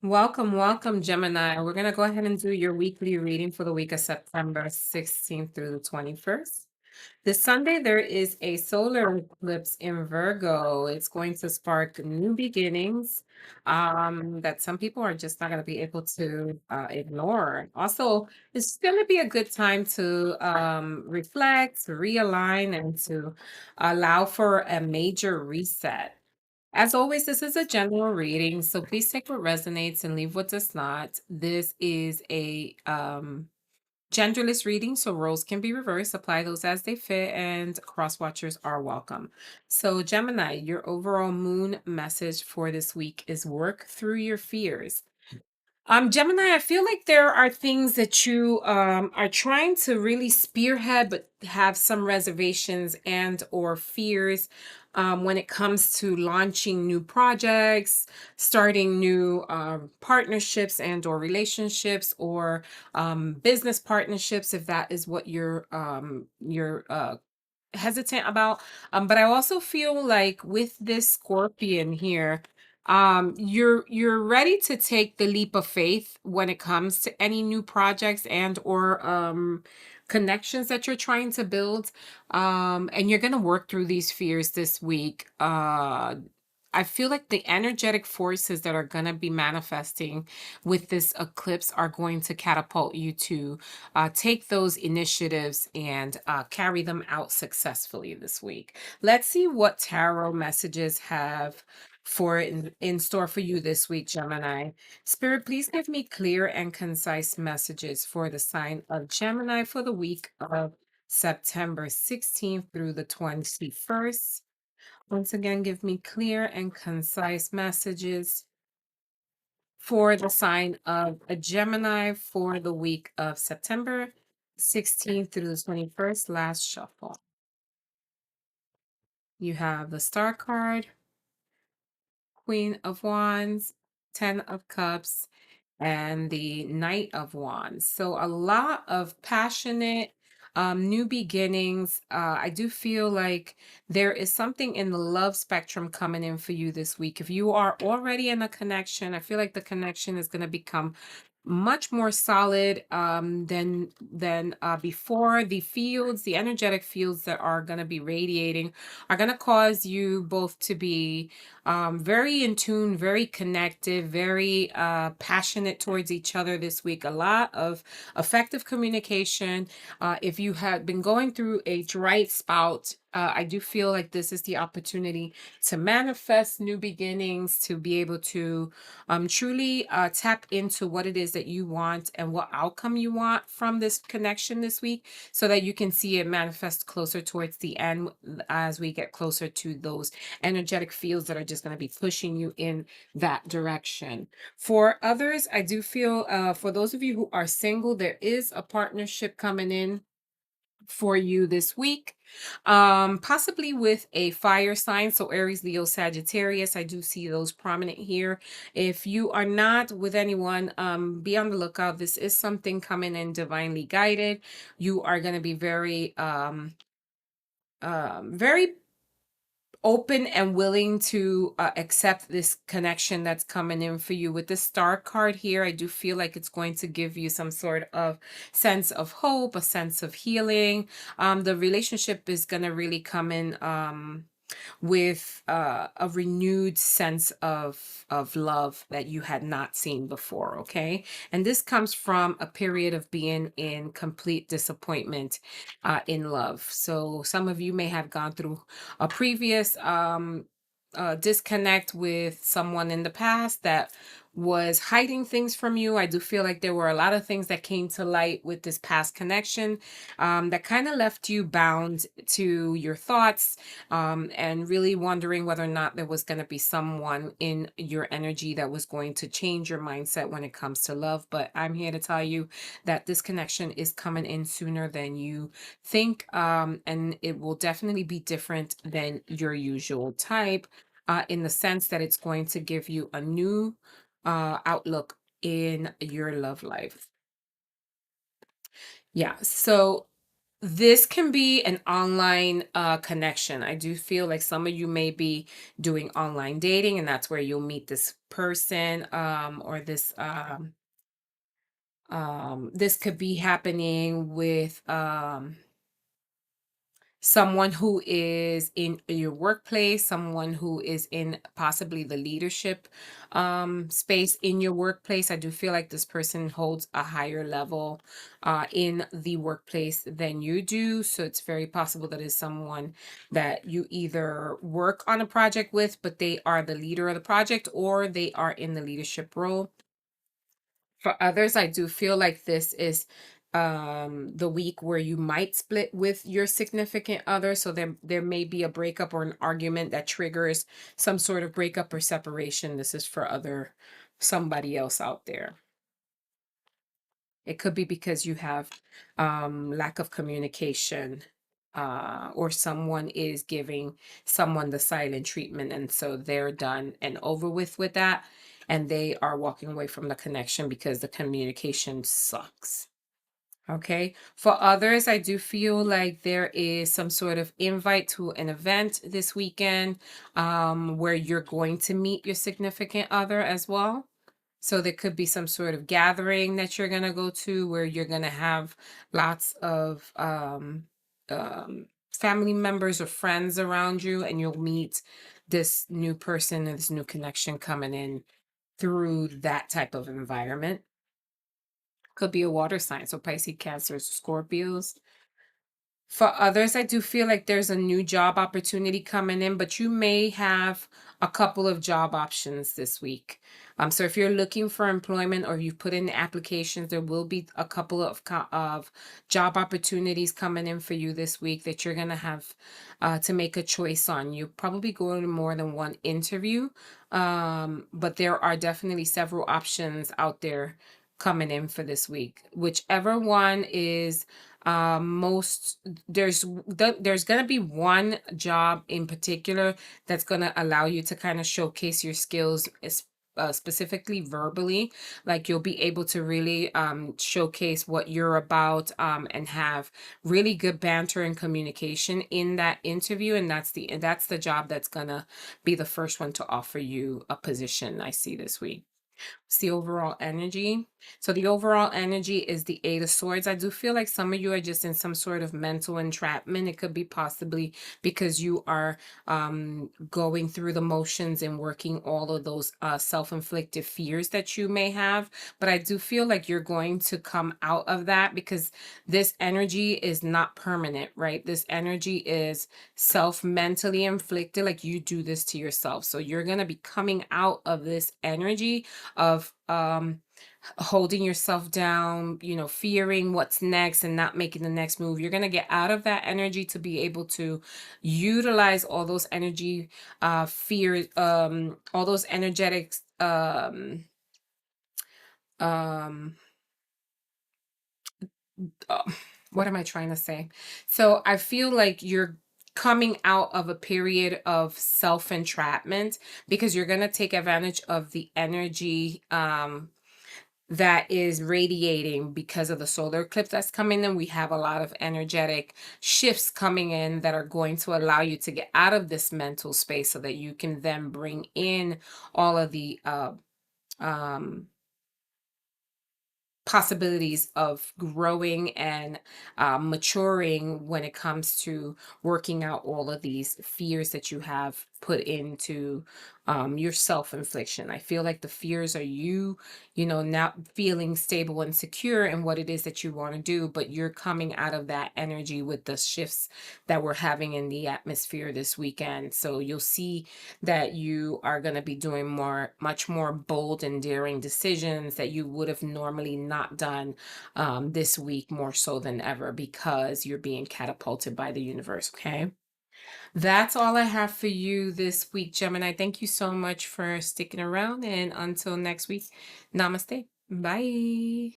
Welcome, welcome, Gemini. We're going to go ahead and do your weekly reading for the week of September 16th through the 21st. This Sunday, there is a solar eclipse in Virgo. It's going to spark new beginnings that some people are just not going to be able to ignore. Also, it's going to be a good time to reflect, realign, and to allow for a major reset. As always, this is a general reading, so please take what resonates and leave what does not. This is a genderless reading, so roles can be reversed. Apply those as they fit, and cross watchers are welcome. So, Gemini, your overall moon message for this week is work through your fears. Gemini, I feel like there are things that you are trying to really spearhead, but have some reservations and or fears when it comes to launching new projects, starting new partnerships and or relationships or business partnerships, if that is what you're hesitant about. But I also feel like with this Scorpion here, you're ready to take the leap of faith when it comes to any new projects and or connections that you're trying to build. And you're gonna work through these fears this week. I feel like the energetic forces that are going to be manifesting with this eclipse are going to catapult you to take those initiatives and carry them out successfully this week. Let's see what tarot messages have in store for you this week, Gemini. Spirit, please give me clear and concise messages for the sign of Gemini for the week of September 16th through the 21st. Once again, give me clear and concise messages for the sign of a Gemini for the week of September 16th through the 21st. Last shuffle. You have the Star card, Queen of Wands, Ten of Cups, and the Knight of Wands. So a lot of passionate new beginnings. I do feel like there is something in the love spectrum coming in for you this week. If you are already in a connection, I feel like the connection is going to become much more solid than before. The energetic fields that are going to be radiating are going to cause you both to be very in tune, very connected, very passionate towards each other this week. A lot of effective communication. If you had been going through a dry spout, I do feel like this is the opportunity to manifest new beginnings, to be able to truly tap into what it is that you want and what outcome you want from this connection this week, so that you can see it manifest closer towards the end as we get closer to those energetic fields that are just going to be pushing you in that direction. For others, I do feel for those of you who are single, there is a partnership coming in for you this week, possibly with a fire sign, so Aries, Leo, Sagittarius. I do see those prominent here. If you are not with anyone, be on the lookout. This is something coming in divinely guided. You are going to be very open and willing to accept this connection that's coming in for you. With the Star card here, I do feel like it's going to give you some sort of sense of hope, a sense of healing. The relationship is going to really come in with a renewed sense of love that you had not seen before. Okay, and this comes from a period of being in complete disappointment in love. So some of you may have gone through a previous disconnect with someone in the past that was hiding things from you. I do feel like there were a lot of things that came to light with this past connection that kind of left you bound to your thoughts and really wondering whether or not there was going to be someone in your energy that was going to change your mindset when it comes to love. But I'm here to tell you that this connection is coming in sooner than you think, and it will definitely be different than your usual type, in the sense that it's going to give you a new outlook in your love life. Yeah. So This can be an online connection. I do feel like some of you may be doing online dating, and that's where you'll meet this person, or this could be happening with someone who is in your workplace, someone who is in possibly the leadership space in your workplace. I do feel like this person holds a higher level in the workplace than you do. So it's very possible that is someone that you either work on a project with, but they are the leader of the project, or they are in the leadership role. For others, I do feel like this is the week where you might split with your significant other. So there may be a breakup or an argument that triggers some sort of breakup or separation. This is for other somebody else out there. It could be because you have lack of communication, or someone is giving someone the silent treatment, and so they're done and over with that, and they are walking away from the connection because the communication sucks. Okay. For others, I do feel like there is some sort of invite to an event this weekend, where you're going to meet your significant other as well. So there could be some sort of gathering that you're going to go to where you're going to have lots of family members or friends around you, and you'll meet this new person and this new connection coming in through that type of environment. Could be a water sign, so Pisces, Cancers, Scorpios. For others, I do feel like there's a new job opportunity coming in, but you may have a couple of job options this week. So if you're looking for employment or you've put in applications, there will be a couple of job opportunities coming in for you this week that you're gonna have to make a choice on. You probably go to more than one interview, but there are definitely several options out there coming in for this week. Whichever one is most there's going to be one job in particular that's going to allow you to kind of showcase your skills, specifically verbally. Like you'll be able to really showcase what you're about, and have really good banter and communication in that interview, and that's the job that's going to be the first one to offer you a position I see this week. It's the overall energy. So the overall energy is the Eight of Swords. I do feel like some of you are just in some sort of mental entrapment. It could be possibly because you are going through the motions and working all of those self-inflicted fears that you may have. But I do feel like you're going to come out of that, because this energy is not permanent, right? This energy is self-mentally inflicted, like you do this to yourself. So you're going to be coming out of this energy of holding yourself down, fearing what's next and not making the next move. You're going to get out of that energy to be able to utilize all those energy fear all those energetics um uh, what am I trying to say? So I feel like you're coming out of a period of self-entrapment, because you're going to take advantage of the energy that is radiating because of the solar eclipse that's coming in. We have a lot of energetic shifts coming in that are going to allow you to get out of this mental space so that you can then bring in all of the um possibilities of growing and maturing when it comes to working out all of these fears that you have put into your self-infliction. I feel like the fears are not feeling stable and secure in what it is that you want to do, but you're coming out of that energy with the shifts that we're having in the atmosphere this weekend. So you'll see that you are going to be doing much more bold and daring decisions that you would have normally not done this week, more so than ever, because you're being catapulted by the universe. Okay. That's all I have for you this week, Gemini. Thank you so much for sticking around. And until next week, namaste. Bye.